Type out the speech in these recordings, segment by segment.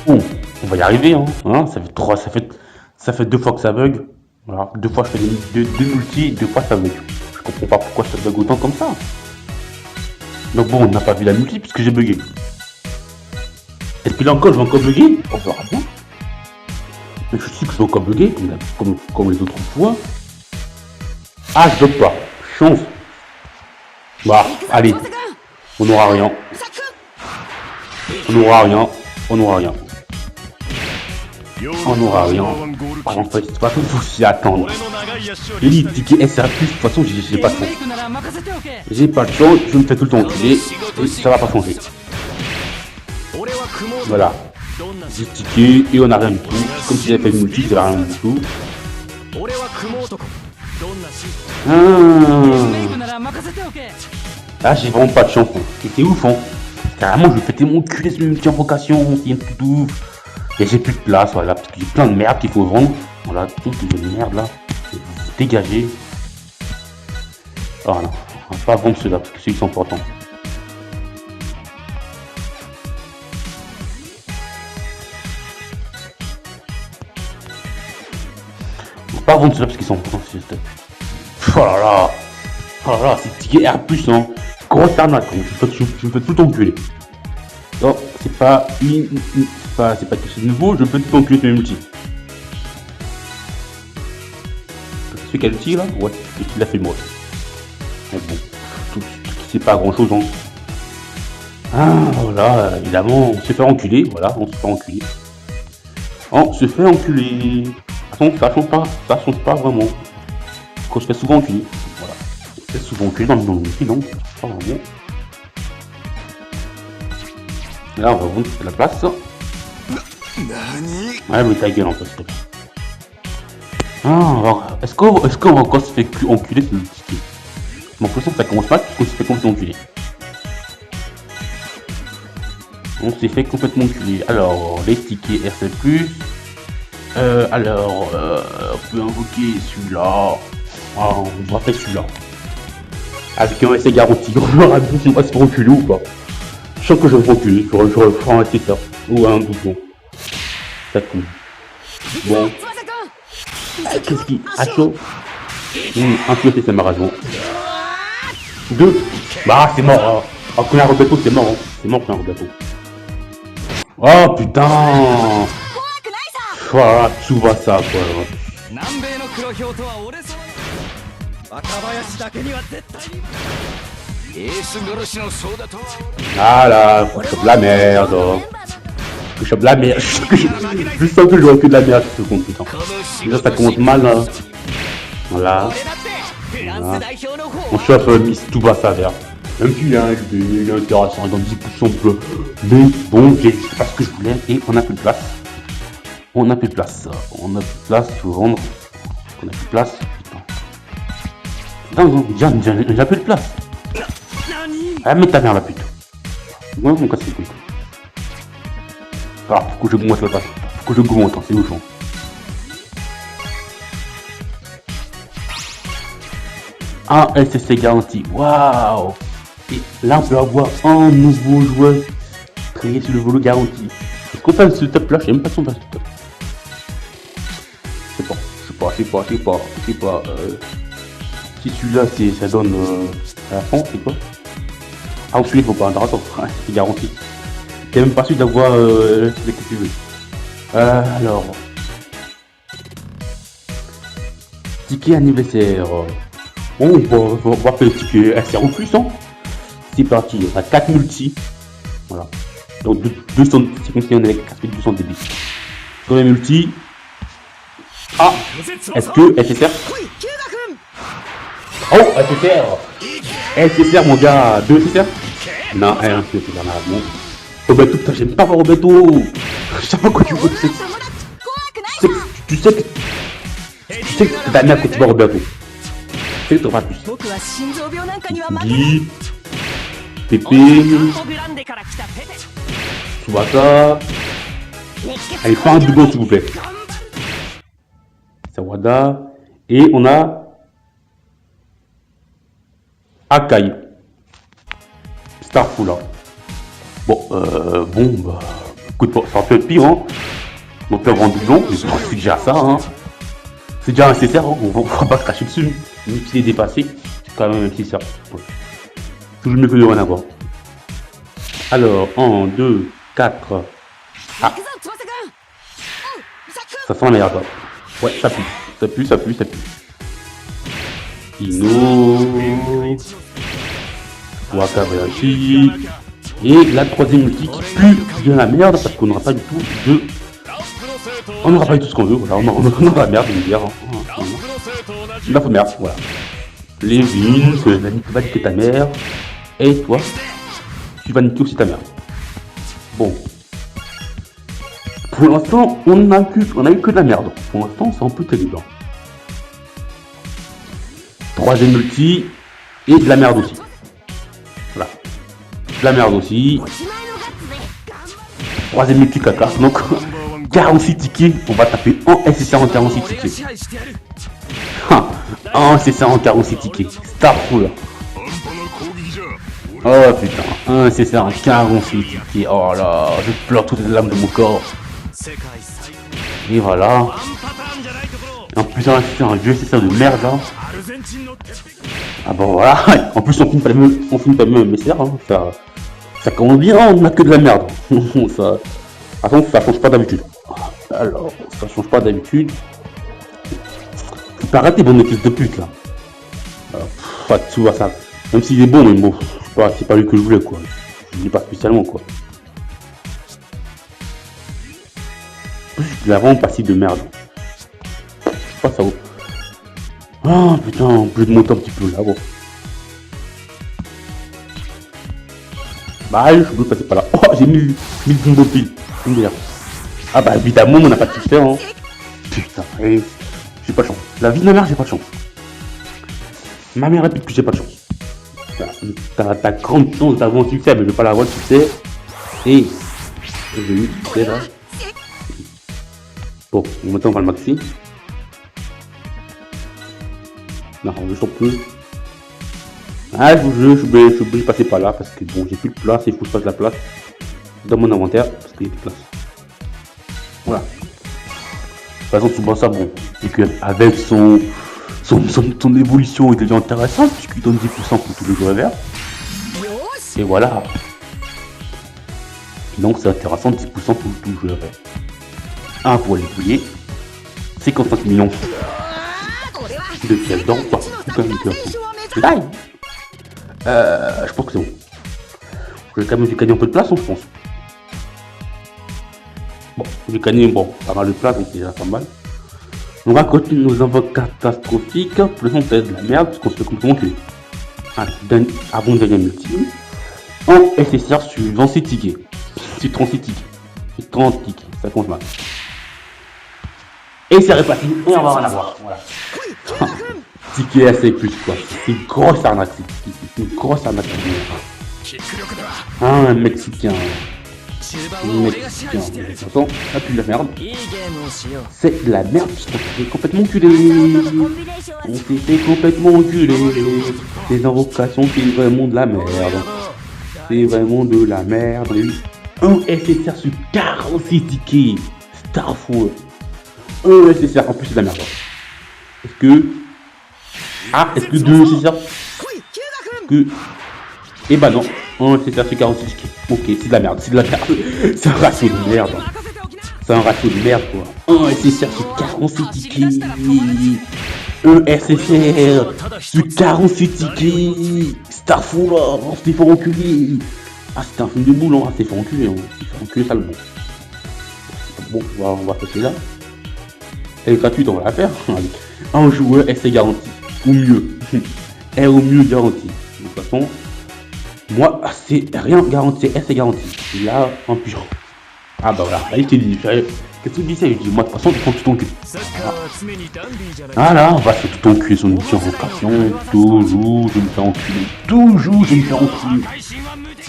Bon, on va y arriver, hein. Ça fait 2 fois que ça bug. Voilà, 2 fois je fais deux multi, 2 fois ça bug. Je comprends pas pourquoi ça bug autant comme ça. Donc bon, on n'a pas vu la multi puisque j'ai bugué. Est-ce que là encore je vais encore bugger? On verra bien. Mais je sais que je vais encore bugger comme les autres fois. Ah, je bug pas. Chance. Bah, allez. On n'aura rien. On n'aura rien. On n'aura rien. On n'aura rien. En fait, de toute façon, il faut s'y attendre. J'ai dit ticket SR+, de toute façon, j'ai pas de chance. J'ai pas de chance, je me fais tout le temps enculer et ça va pas changer. Voilà. 10 tickets et on a rien du tout. Comme si j'avais fait une multi, j'avais rien du tout. Là, j'ai vraiment pas de chance. C'était ouf, hein. Carrément, je me fais mon cul sur une multi invocation. C'est un truc de ouf. Et j'ai plus de place, voilà, parce que j'ai plein de merde qu'il faut vendre. Voilà, tout de merde là. Dégagez. Oh non, on va pas vendre ceux-là, parce que ceux qui sont importants. On va pas vendre ceux-là parce qu'ils sont importants, c'est oh là là. Oh là là, c'est ticket R+, hein. Grosse arnaque, je me fais tout enculer. Non, c'est pas quelque chose de nouveau, je me fais tout enculer sur mes multi. Celui qui a l'outil là? Ouais, et qui l'a fait moi. Mais bon, c'est pas grand chose, hein. Ah, voilà, évidemment, on se fait enculer, voilà, on se fait enculer. On se fait enculer. De toute façon, ça change pas vraiment. Quand je fais souvent enculer, voilà. Je fais souvent enculer dans le multi, donc, pas vraiment. Là, on va vendre la place. Ouais, mais ta gueule en fait. Ah, est-ce qu'on va encore se faire enculer sur le ticket? J'ai l'impression que ça commence mal puisqu'on se fait complètement enculer. On s'est fait complètement enculer. Alors, les tickets RC+. Alors, on peut invoquer celui-là. Ah, on va faire celui-là. Avec un essai garanti. On verra bien si on va se faire enculer ou pas. Je sens que je vais me enculer. Je reprends un ça. Ou un doublon. Ça cool. Bon. Qu'est-ce qui a chaud? Un peu c'est ma raison. 2. Bah c'est mort. Hein. Oh, qu'on a un rebateau, c'est mort. Hein. C'est mort qu'on a un rebateau. Oh putain. Voilà, tout va ça quoi. Ah là, faut que je chope la merde. Je chope la merde. Je sens que je vois que de la merde sur ce compte, putain. Déjà ça commence mal là. Voilà. Voilà. On chope Miss Tsubasa vert. Même s'il a une intéressant dans 10% bleu. Mais bon, j'ai pas ce que je voulais et on a plus de place. On a plus de place. On a plus de place, il faut vendre. On a plus de place. Putain. Non, j'ai plus de place. Ah mais ta mère la pute. Ouais, mon casse les couilles. Ah, pourquoi je augmente la place? Pourquoi je augmente, c'est ouf. Un SSC garanti, waouh! Et là on peut avoir un nouveau joueur créé sur le volet garanti. Est-ce qu'on fait ce top là? Je sais même pas si on fait ce top. Je sais pas. Si celui-là ça donne à la fin, c'est quoi? Ah, celui-là il faut pas, attends, c'est garanti. T'es même pas sûr d'avoir ce que tu veux. Alors. Ticket anniversaire. Bon, on va faire le ticket SR ou plus, hein. C'est parti, on a 4 multi. Voilà. Donc 200, c'est comme si on avait 200 débits. Sur les multi. Ah, est-ce que SSR? Oh, SSR! SSR, mon gars, 2 SSR? Non, 1 SSR, bon. Roberto, putain, j'aime pas voir Roberto. Je sais pas quoi tu veux. Tu sais que t'as bien quand tu vois Roberto. Tu sais que t'auras plus. Guy, Pépé, Tsubasa. Allez, pas un doublon s'il vous plaît. Sawada. Et on a Akai. Starful là. Bon, bah, Écoute, ça aurait pu être pire, hein. On peut avoir un doublon, mais c'est déjà ça, hein. C'est déjà nécessaire, hein. On va pas se cracher dessus. Même s'il est dépassé, c'est quand même nécessaire. Ouais. Toujours mieux que de rien avoir. Alors, 1, 2, 4. Ah. Ça sent la merde. Ouais, ça pue. Ça pue, ça pue, ça pue. Ino. Wakabayashi. Et la troisième ulti qui pue bien la merde parce qu'on n'aura pas du tout de... On n'aura pas du tout ce qu'on veut, voilà. On aura la merde, une bière. Hein. La faute merde, voilà. Lévin, va niquer ta mère. Et toi, tu vas niquer aussi ta mère. Bon. Pour l'instant, on a eu que de la merde. Pour l'instant, c'est un peu terrible. Troisième ulti. Et de la merde aussi. Voilà. De la merde aussi. Troisième ulti caca. Donc, 46 tickets. On va taper en SSR en 46 tickets. En SSR en 46 tickets. Starful. Oh putain. Un SSR en 46 tickets. Oh là. Je pleure toutes les larmes de mon corps. Et voilà. En plus, un vieux SSR de merde là. Ah bon voilà. En plus, on finit pas même SSR. Hein. Ça commence bien, on a que de la merde. Ça, attends, ça change pas d'habitude. Alors, ça change pas d'habitude. Tu peux arrêter, bon fils de pute là. Tu vois ça. Même s'il est bon, mais bon, c'est pas lui que je voulais quoi. Je voulais pas spécialement quoi. Il a vraiment passé de merde. Je sais pas ça vaut. Ah putain, je vais monter un petit peu là bon. Bah je peux passer par là. Oh j'ai mis une bombe pile. Ah bah évidemment on n'a pas de succès hein. Putain, j'ai pas de chance. La vie de ma mère j'ai pas de chance. Ma mère répète que j'ai pas de chance. T'as grande chance d'avoir un succès, mais je vais pas l'avoir de succès. Et j'ai eu le succès là. Bon, maintenant on va le maxi. Non, je sens plus. Ah, je suis obligé de passer par là parce que bon, j'ai plus de place et il faut que je fasse la place dans mon inventaire parce qu'il y a plus de place. Voilà. De toute façon, souvent ça, bon, c'est qu'avec son évolution, il devient intéressant puisqu'il donne 10% pour tous les joueurs verts. Et voilà. Donc c'est intéressant, 10% pour tous les joueurs verts. 1 pour les bouliers. 55 millions de pièces d'or. Là, je pense que c'est bon. Je vais quand même gagner un peu de place, je pense. Bon, j'ai gagné pas mal de place, donc c'est déjà pas mal. On va continuer nos envois catastrophiques. Pour l'instant, c'est de la merde, parce qu'on se fait complètement tuer. Avant de gagner multi. En SSR suivant 6 tickets. C'est 36 tickets. C'est 30 tickets, ça compte mal. Et c'est reparti, et on va en avoir. Voilà. Ticket assez plus quoi. C'est une grosse arnaque. C'est une grosse arnaque. Ah, un Mexicain. De toute façon, ça pue de la merde. C'est de la merde, on s'est fait complètement enculé. On s'est fait complètement enculé. Ces invocations, c'est vraiment de la merde. C'est vraiment de la merde. Un SSR sur 46 tickets. Starful. Un SSR, en plus c'est de la merde. Est-ce que... Ah, est-ce que 2 SSR? Est-ce que... Eh bah non. Un SSR sur 46 tickets. Ok, c'est de la merde, c'est de la merde. C'est un ratio de merde. C'est un ratio de merde quoi. Un SSR sur 46 tickets. Un SSR sur 46 tickets. Starful, on s'est fait enculer. Ah, c'était un film de boule, on s'est fait enculer. On s'est fait enculer salement. Bon, on va passer là. Elle est gratuite, on va la faire. Un joueur, elle c'est garanti. Ou mieux. Elle est au mieux garantie. De toute façon, moi, c'est rien garanti. Elle c'est garanti. Et là, un pur. Ah bah voilà. Là, je t'ai dit. Qu'est-ce que tu dis ça? Je dis, moi, de toute façon, tu prends tout ton cul. Voilà, on va faire tout ton cul sur une invocation. Toujours, je me fais enculer. Toujours, je me fais enculer.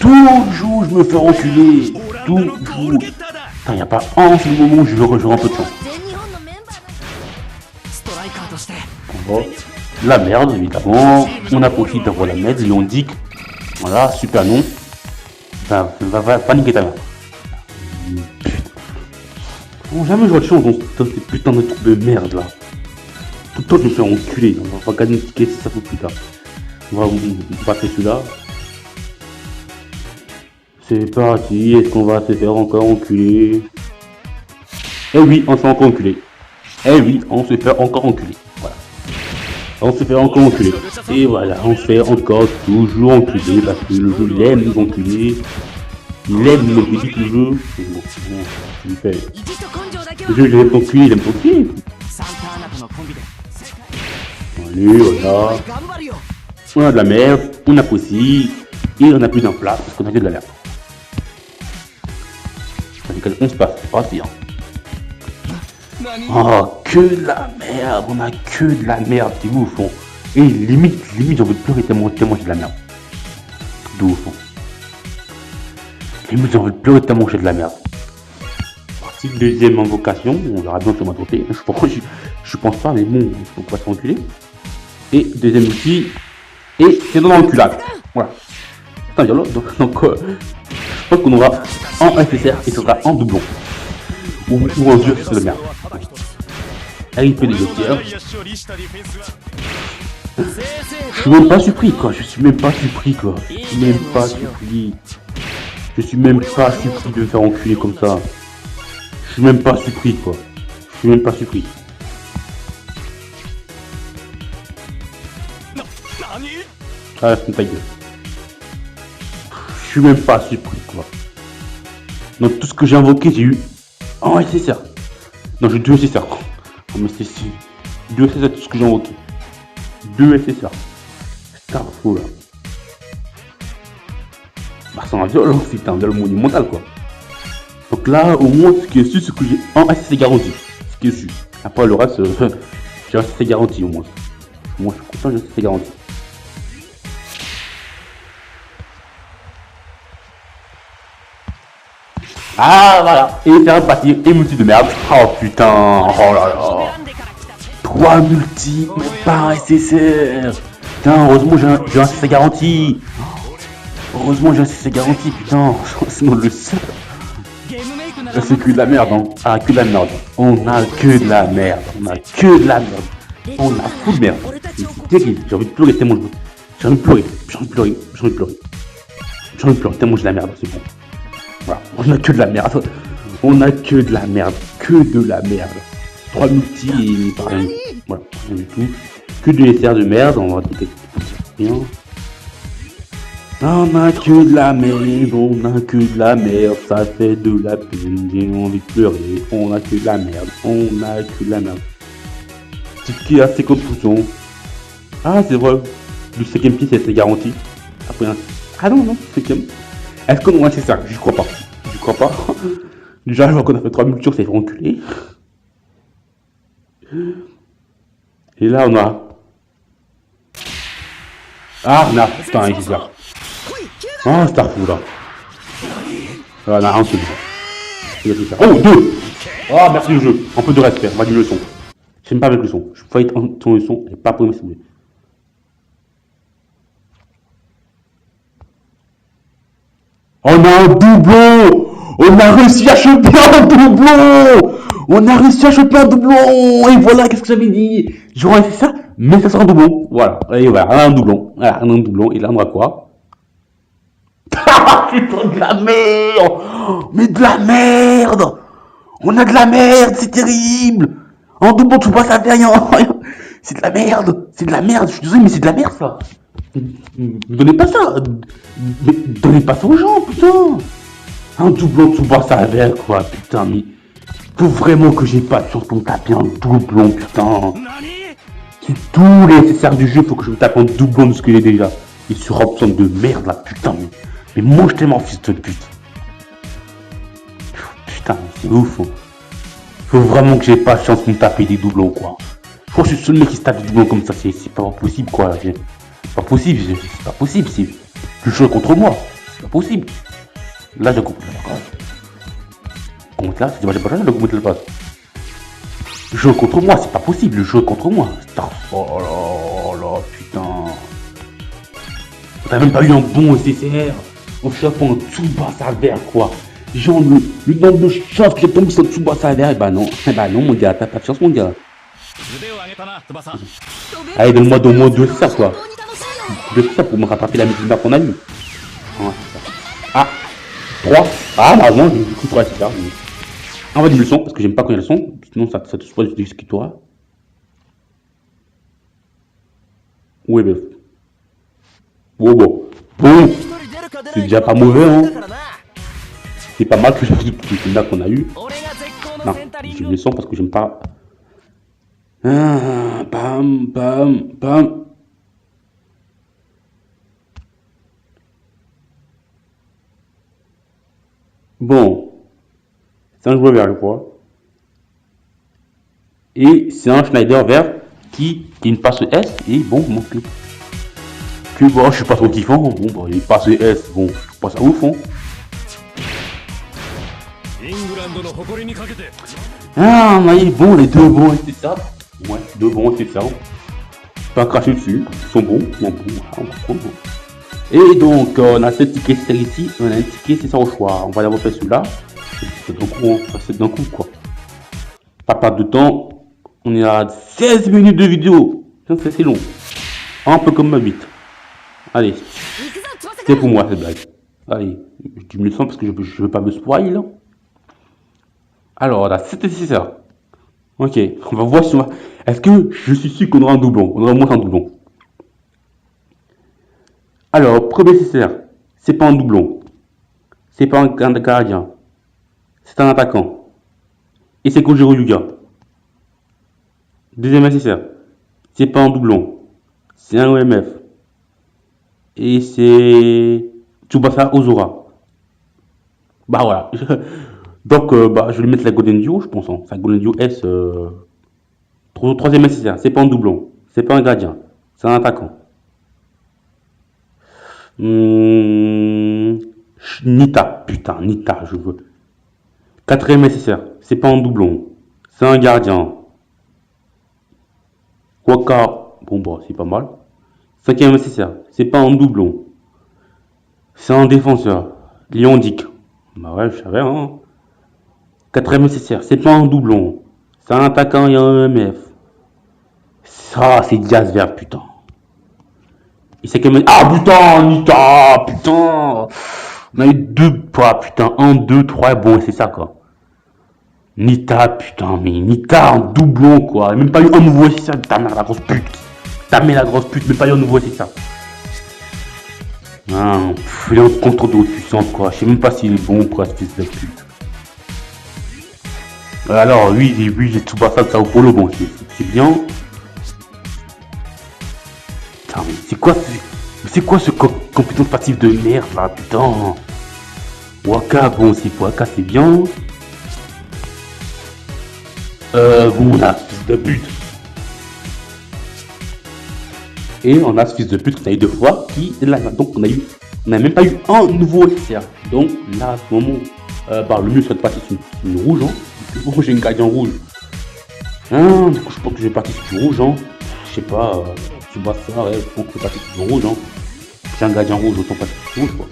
Toujours, je me fais enculer. Toujours. Il n'y a pas un seul moment où je veux un peu de chance. Bon, la merde, évidemment. On a profité d'avoir la merde. Ils ont dit que, voilà, super nom. Va paniquer ta mère. Bon, jamais j'aurais de chance dans ces putains de trucs de merde là. Tout le temps je me fais enculer. On va gagner un ticket si ça faut plus tard. On va passer celui-là. C'est parti, est-ce qu'on va se faire encore enculer? Eh oui, on se fait encore enculer. Eh oui, on se fait encore enculer. Voilà. On se fait encore enculer. Et voilà, on se fait encore toujours enculer parce que le jeu il aime nous enculer. Il aime nous débite le jeu. Bon, je lui fais. Le jeu il aime t'enculer, il aime t'enculer. Allez, on a de la merde, on a possible, et on a plus d'un plat parce qu'on a que de la merde. On se passe, c'est parti. Hein. Oh, que de la merde, on a que de la merde, c'est ouf. Hein. Et limite, j'ai envie de pleurer tellement j'ai de la merde. De ouf. Hein. Limite, j'ai envie de pleurer tellement j'ai de la merde. Partie deuxième invocation, on verra bien si on va tromper. Je pense pas, mais bon, on va s'enculer. Et deuxième outil, et c'est dans l'enculade. Voilà. Attends, donc je pense qu'on aura en SSR et ce sera en doublon. Ou en dur, c'est de merde. RIP des dossiers. Je suis même pas surpris quoi, je suis même pas surpris quoi. Je suis même pas surpris. Je suis même pas surpris de me faire enculer comme ça. Je suis même pas surpris quoi. Je suis même pas surpris. Ah, c'est ta gueule. Je suis même pas surpris quoi. Donc tout ce que j'ai invoqué, j'ai eu en SSR. Non, j'ai 2 SSR. Oh, mais c'est 2 SSR tout ce que j'ai invoqué. 2 SSR. C'est un fou là. Bah, c'est un viol, c'est un viol monumental quoi. Donc là, au moins, ce qui est sûr, c'est que j'ai en SSR garanti. Ce qui est sûr. Après le reste, j'ai un SSR garanti au moins. Moi, je suis content, j'ai un SSR garanti. Ah voilà, et c'est reparti, et multi de merde. Oh putain, oh là là. 3 multi, mais pas un SSR. Putain, heureusement j'ai un CC garanti. Heureusement j'ai un CC garanti, putain. Sinon le seul. C'est que de la merde, hein. Ah, que de la merde. On a que de la merde. On a que de la merde. On a fou de merde. C'est terrible, j'ai envie de pleurer tellement je... J'ai envie de pleurer, j'ai envie de pleurer, j'ai envie de pleurer. J'ai envie de pleurer tellement j'ai de la merde, c'est bon. Voilà, on a que de la merde. On a que de la merde. Que de la merde. 3 multi et pareil. Voilà, rien du tout. Que de SR de merde, on va dire bien. On a que de la merde, on a que de la merde, ça fait de la peine, j'ai envie de pleurer. On a que de la merde, on a que de la merde. Ticket à 50%. Ah, c'est vrai. Le 5ème pied, c'est garanti. Après, ah non, 5ème. Est-ce qu'on aura ça? Je crois pas. Je crois pas. Déjà, je vois qu'on a fait 3 multures, c'est fait enculer. Et là, on a... Ah, on a... Putain, il est là. Ah, c'est un fou, là. Là, on a un seul. Oh, 2. Ah, merci le jeu. Un peu de respect, on va dire le son. J'aime pas avec le son. Je fight en le son et pas pour mes souris. On a un doublon! On a réussi à choper un doublon! On a réussi à choper un doublon! Et voilà, qu'est-ce que j'avais dit? J'aurais fait ça, mais ça sera un doublon. Voilà, et voilà, on a un doublon. Voilà, on a un doublon. Et là, on aura quoi? Putain, de la merde! Mais de la merde! On a de la merde, c'est terrible! En doublon, tu vois, ça fait rien. C'est de la merde! C'est de la merde, je suis désolé, mais c'est de la merde, ça! Donnez pas ça! Mais donnez pas ça aux gens, putain! Un doublon de Tsubasa avec quoi, putain, mais... Faut vraiment que j'ai pas de chance pour me taper un doublon, putain! C'est tous les SSR du jeu, faut que je me tape un doublon de ce qu'il est déjà. Et sur option de merde, là, putain, mais mange-moi, fils de pute! Putain, c'est ouf, hein. Faut vraiment que j'ai pas de chance pour me taper des doublons, quoi. Je crois que je suis le seul mec qui se tape des doublons comme ça, c'est pas possible, quoi. C'est pas possible, c'est pas possible, c'est... Le jeu est contre moi, c'est pas possible. Là, je comprends pas. Comment là, c'est pas le comment le passe. Le jeu est contre moi, c'est pas possible, le jeu est contre moi. Oh là, putain. T'as même pas eu un bon SSR. On chope en Tsubasa vert, quoi. Genre, le nombre de chances que j'ai tombé sur Tsubasa vert, bah non, mon gars, t'as pas de chance, mon gars. Allez, donne-moi au moins 2 ça, quoi. 2 ça pour me rattraper la musique qu'on a eu. Ah, 3. Ah, bah non, j'ai coup 3, c'est ça. On va dire le son, parce que j'aime pas quand il y a le son, sinon ça te spoil ce que tu auras. Ouais, bref. Bon. C'est déjà pas mauvais, hein. C'est pas mal que je là qu'on a eu. Non, je le sens parce que j'aime pas. Ah, bam. Bon. C'est un joueur vert, je crois. Et c'est un Schneider vert qui une passe S. Et bon, que bon, je suis pas trop kiffant. Bon, bah, il passe S. Bon, je passe à ouf, hein. Ah, mais bon, les deux bons, c'est ça. Ouais, 2 bons, c'est ça. Pas cracher dessus. Ils sont bons. On va prendre. Et donc, on a ce ticket ici. On a un ticket, c'est ça au choix. On va d'abord faire celui-là. C'est d'un coup, quoi. Pas perdre de temps. On est à 16 minutes de vidéo. C'est long. Un peu comme ma 8. Allez. C'est pour moi, cette blague. Allez. Je me le sens parce que je veux pas me spoil. Alors, on a 7 nécessaires. Ok. On va voir si est-ce que je suis sûr qu'on aura un doublon. On aura au moins un doublon. Alors, premier nécessaire. C'est pas un doublon. C'est pas un gardien. C'est un attaquant. Et c'est Kojiro Yuga. Deuxième nécessaire. C'est pas un doublon. C'est un OMF. Et c'est Tsubasa Ozora. Bah voilà. Donc, je vais mettre la Golden Duo, je pense. Hein. C'est la Golden Duo S. Troisième nécessaire. C'est pas un doublon. C'est pas un gardien. C'est un attaquant. Nita. Putain, Nita, je veux. Quatrième nécessaire. C'est pas un doublon. C'est un gardien. Waka. Bon, bah, c'est pas mal. Cinquième nécessaire. C'est pas un doublon. C'est un défenseur. Léon Dick. Bah ouais, je savais, hein. Quatrième nécessaire. C'est pas un doublon. C'est un attaquant et un EMF. Ça, c'est Diaz vert, putain. Et c'est même. Ah, putain, Nita, putain. On a eu 2 pas, putain. 1, 2, 3. Bon, c'est ça, quoi. Nita, putain, mais Nita en doublon, quoi. Même pas eu un nouveau, c'est ça. Ta mère, la grosse pute. Ta mère, la grosse pute. Même pas eu un nouveau, c'est ça. Ah, il est en contre de haute puissance, quoi. Je sais même pas s'il est bon, quoi, ce fils de pute. Alors, oui, j'ai Tsubasa de Sao Paulo, bon, c'est bien. Putain, mais c'est quoi ce compétence passive de merde, là, putain. Waka, bon, Waka, c'est bien. Bon, on a ce fils de pute. Et on a ce fils de pute qu'on a eu 2 fois, qui est là. Donc, on a même pas eu un nouveau XR. Donc, là, à ce moment, le mieux serait de passer sur une rouge, hein. Pourquoi j'ai une gardien rouge? Hein, du coup, je pense que je vais partir sur du rouge, hein. Je sais pas, tu vois ça, ouais, je pense que je vais partir sur du rouge, hein. J'ai un gardien rouge, autant passer sur du rouge, quoi.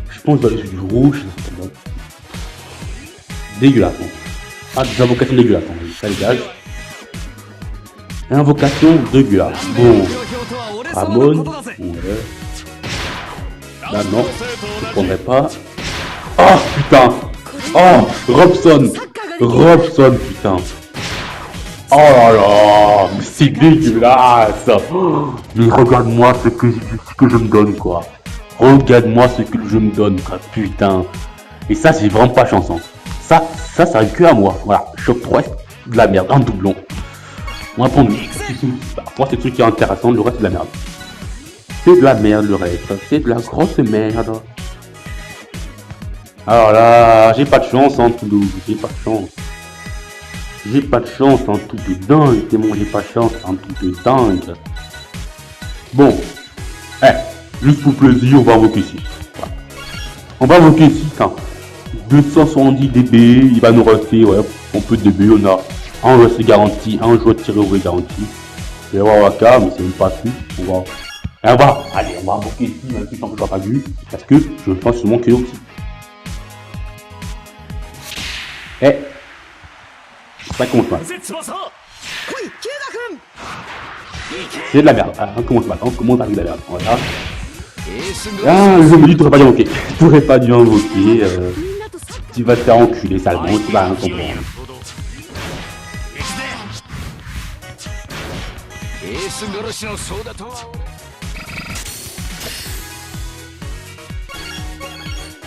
Je pense que je vais aller sur du rouge. Dégueulasse, hein. Ah, des invocations dégueulasses, hein. Ça dégage. Invocation dégueulasse. Bon. Ramon. Ouais. Là, non. Je prendrai pas. Oh, putain. Oh, Robson, putain. Oh là là, mais c'est dégueulasse. Mais regarde-moi ce que je me donne, quoi. Regarde-moi ce que je me donne, quoi, putain. Et ça, c'est vraiment pas chanson. Ça arrive que à moi. Voilà, choc 3, de la merde, un doublon. On va prendre. Moi, c'est le truc qui est intéressant, le reste, c'est de la merde. C'est de la merde, le reste. C'est de la grosse merde. Alors là, j'ai pas de chance en Toulouse, j'ai pas de chance. J'ai pas de chance en tout de dingue, c'est bon, j'ai pas de chance en tout de dingue. Bon, juste pour plaisir, on va invoquer ici. Voilà. On va invoquer ici, 270 dB, il va nous rester, ouais, un peu de dB, on a un joueur garanti, un joueur tiré au garanti. Je vais voir Waka, mais c'est même pas tout. On va Et allez, on va invoquer ici, même si je n'en pas vu, parce que je pense seulement que aussi. Eh, ça commence mal. C'est de la merde. Ah, on commence mal, on commence avec de la merde. Voilà. Ah, je me dis, tu n'aurais pas dû invoquer. Tu n'aurais pas dû invoquer. Tu vas te faire enculer salement, tu vas rien comprendre.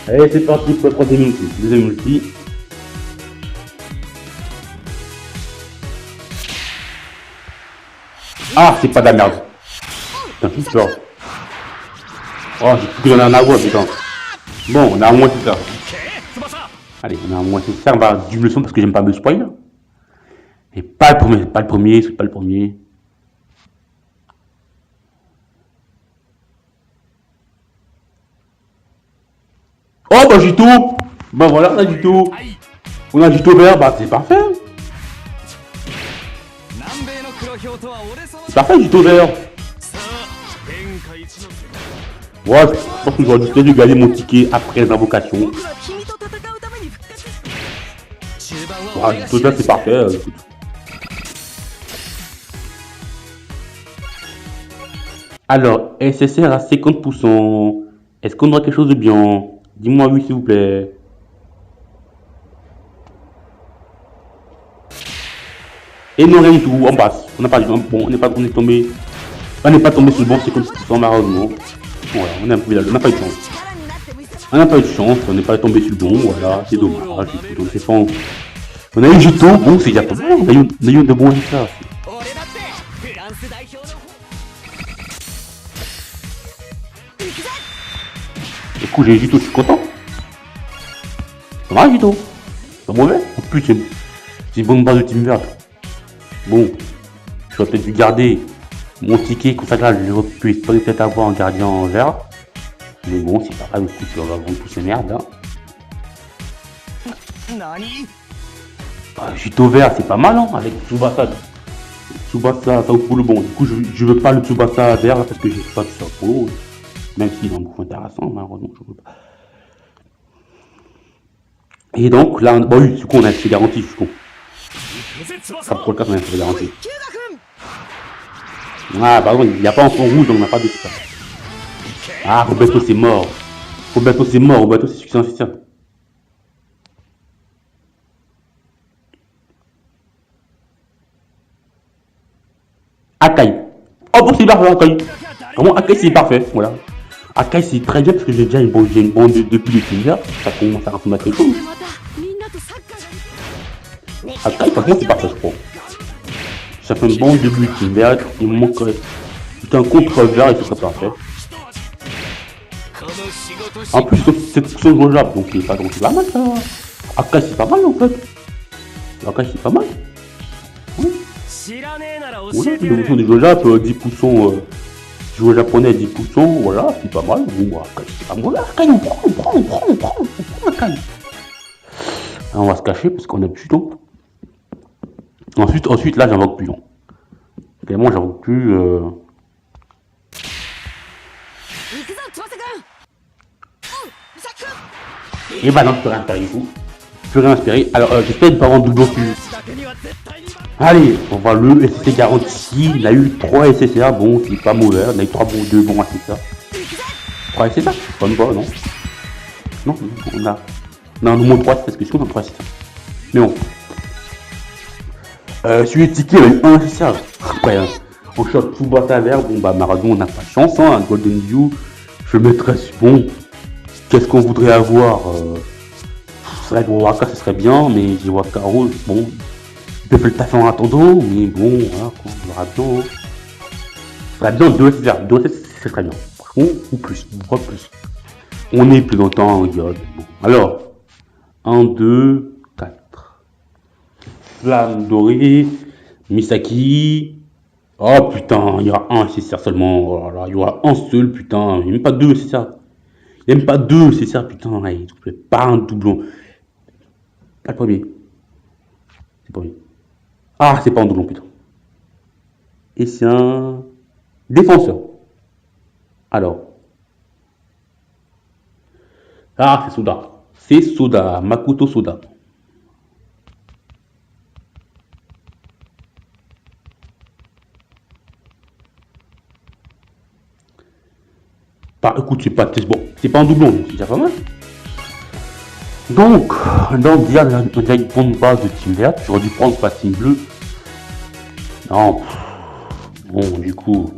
Allez, c'est parti pour le troisième ulti. Deuxième ulti. Ah, c'est pas de la merde. Putain, je suis fort. Oh, j'ai cru que j'en ai un à voir, putain. Bon, on a un moins c'est ça. Allez, on a un moins c'est ça. On va du le son parce que j'aime pas me spoil. Et pas le premier, c'est pas le premier. Oh, bah j'ai tout. Bah voilà, on a du tout. On a du tout vert, bah c'est parfait. C'est parfait, du tout vert. Ouais, je pense que j'aurais dû gagner mon ticket après l'invocation. Ouais, tout ça c'est parfait. Alors, SSR à 50%. Est-ce qu'on aura quelque chose de bien? Dis-moi oui s'il vous plaît. Et non, rien du tout, on passe. On n'a pas bon, on n'est pas tombé. On n'est pas tombé sur le bon 50% malheureusement. Voilà, on n'a pas eu de chance. On n'a pas eu de chance, on n'est pas tombé sur le bon, voilà, c'est dommage. Donc c'est pas. On a eu Jito, bon c'est déjà pas mal, on a eu de bons résultats. Écoute, j'ai Jito, je suis content. Ça va Jito? C'est pas mauvais? En plus, c'est une bonne base de team vert. Bon, j'aurais peut-être dû garder mon ticket, comme ça là, je pu peut-être avoir un gardien en vert. Mais bon, c'est pas grave, écoute, on va vendre tous ces merdes là. Jito vert, c'est pas mal, hein, avec Tsubasa. Tsubasa, ça pour le bon. Du coup, je veux pas le Tsubasa vert là, parce que je sais pas que ça pour. Même s'il est un beaucoup intéressant, malheureusement, je veux pas. Et donc, là, bon, oui, du coup, on a fait garanti, je suis con. Ça pour le cas, on a fait garanti. Ah, bah oui, il n'y a pas en fond rouge, donc on n'a pas de ça. Ah, Roberto, c'est mort. Roberto, c'est succès, c'est ça. Akai. Oh, bon, c'est parfait, Akai. Vraiment, Akai, c'est parfait, voilà. Akai, c'est très bien parce que j'ai déjà une bande depuis le Tinder. Ça commence à ressembler à quelque chose. Akai, franchement, c'est parfait, je crois. Ça fait une bande de Tinder. Il me manque un contre-vert et ce serait parfait. En plus, c'est jouable, donc c'est pas mal ça. Akai, c'est pas mal en fait. Akai, c'est pas mal. Oui, le son des jeux japonais, 10%. Jouer japonais à 10%, voilà, c'est pas mal. Bon, Akai, c'est pas mal. Akai, on prend Akai. On va se cacher parce qu'on a plus donc. Ensuite, là, j'invoque plus. Clairement, j'invoque plus. Et bah non, je peux rien faire du coup. Je peux rien inspirer. Alors, j'espère ne pas avoir doublon plus. Allez, on va le SSC garanti. Il a eu 3 SSA, bon, c'est pas mauvais. On a eu 3 bons, 2 bons SSA. 3 SSA, c'est pas bon, non? Non, on a. Non, au moins 3 parce que je suis on a 3 SSA. Mais bon. Sur les tickets, il a eu 1 SSA. Après, hein, on shot tout bas à l'air. Bon, bah, Maradon, on n'a pas de chance, hein. Golden View, je mettrais. Bon, qu'est-ce qu'on voudrait avoir ce serait pour Waka, ce serait bien, mais j'ai Waka Rose, bon. Il peut faire le taf en attendant, mais bon, voilà, quoi, on verra bien. Ce serait bien 2 SSR, 2 SSR, ce serait bien. Ou plus, voire plus. On est plus longtemps en diode. Bon. Alors, 1, 2, 4. Flamme dorée, Misaki. Oh putain, il y aura un SSR seulement. Oh là là, il y aura un seul, putain. Il n'y a même pas 2 SSR. Il n'y a même pas 2 SSR, putain. Allez, pas un doublon. Pas le premier. C'est pas lui. Ah, c'est pas un doublon, putain. Et c'est un défenseur. Alors, ah, c'est Soda. C'est Soda, Makoto Soda. Bah, écoute, bon, c'est pas un doublon, donc c'est déjà pas mal. Donc, déjà, on a une bonne base de team verte. J'aurais dû prendre pas team bleu. Non, bon, du coup.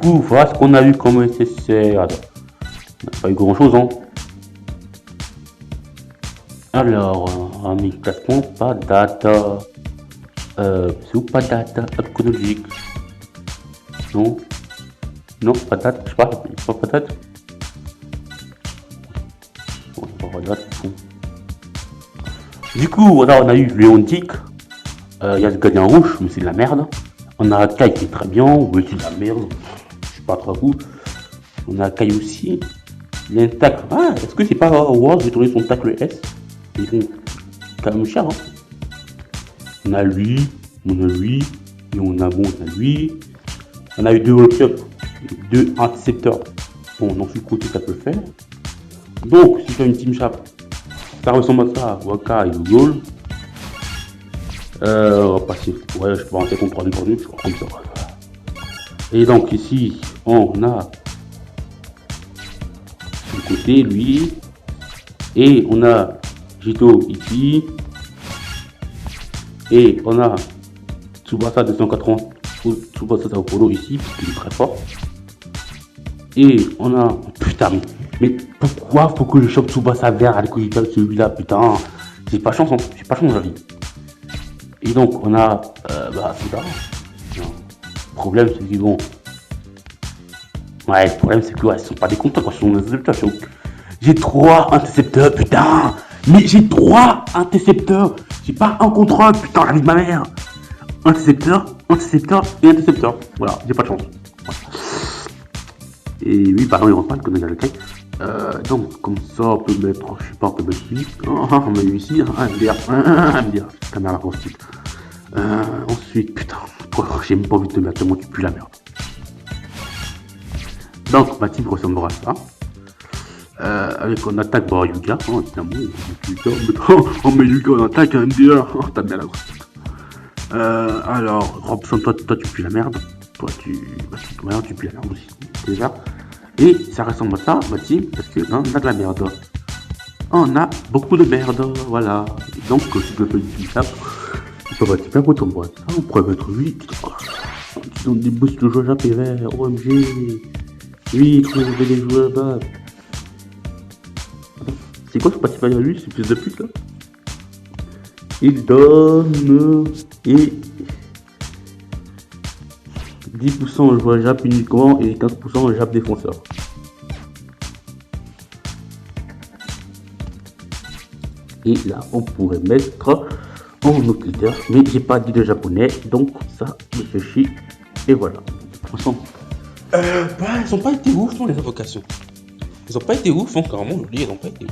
Voilà ce qu'on a eu comme nécessaire. On n'a pas eu grand chose, hein. Alors, ami classement, pas data. C'est où pas data chronologique? Non, non, pas date, je sais pas date. Bon, pas date, bon. Du coup, voilà, on a eu Léontique. Il y a le gardien rouge, mais c'est de la merde. On a Kai qui est très bien, mais c'est de la merde. Je suis pas trop fou. On a Kai aussi. Il y a un tacle. Ah, est-ce que c'est pas Ward qui tourner son tacle S? Ils vont quand même cher, hein. On a lui, et on a lui. On a eu deux walk-up, deux intercepteurs. Bon, dans ce côté, ça peut le faire. Donc, si tu as une team chap, ça ressemble à ça, Waka et Google. On va passer. Ouais, je peux rentrer contre 3 je crois comme ça. Et donc, ici, on a du côté, lui. Et on a Jito ici. Et on a Tsubasa 280. Tsubasa Saopolo ici, parce qu'il est très fort. Et on a. Putain, mais pourquoi faut que je chope Tsubasa vert à l'école de celui-là, putain? J'ai pas chance, hein. J'ai pas chance, j'avais. Et donc, on a. C'est pas. Le problème, c'est qu'ils vont. Ouais, le problème, c'est que ouais, ils sont pas des compteurs quand ils sont des intercepteurs. J'ai 3 intercepteurs, putain! Mais j'ai 3 intercepteurs! J'ai pas un contre un, putain, la vie de ma mère! Intercepteur et intercepteur. Voilà, j'ai pas de chance. Voilà. Et oui, pardon, il rentre pas, le connard de caille. Donc, comme ça, on peut mettre, je sais pas, on peut mettre ici. On met ici, MDR, caméra grosse type. Ensuite, putain, j'ai même pas envie de te mettre, tellement tu pues la merde. Donc, ma team ressemblera à ça. Avec en attaque, bah, Yuga, hein, évidemment, on met Yuga en attaque, MDR, t'as bien la grosse type. Alors, Robson, toi tu pues la merde. Toi tu pues la merde aussi, déjà. Et ça ressemble à ça, ma team, parce que on a de la merde. On a beaucoup de merde, voilà. Et donc, si tu veux faire du ça, tu peux mettre bien contre moi. Ça, on pourrait mettre 8. Tu donnes des boosts de joueurs PVR, OMG. 8, vous avez des joueurs bas. C'est quoi ce parti à lui, ce fils de pute là? Il donne et 10% joueur jab uniquement et 15% jab défenseur. Et là, on pourrait mettre en occulteur, mais j'ai pas dit de japonais, donc ça me fait chier. Et voilà. Franchement, ils ont pas été ouf, les invocations. Ils ont pas été ouf, hein, carrément, je dis, ils ont pas été ouf.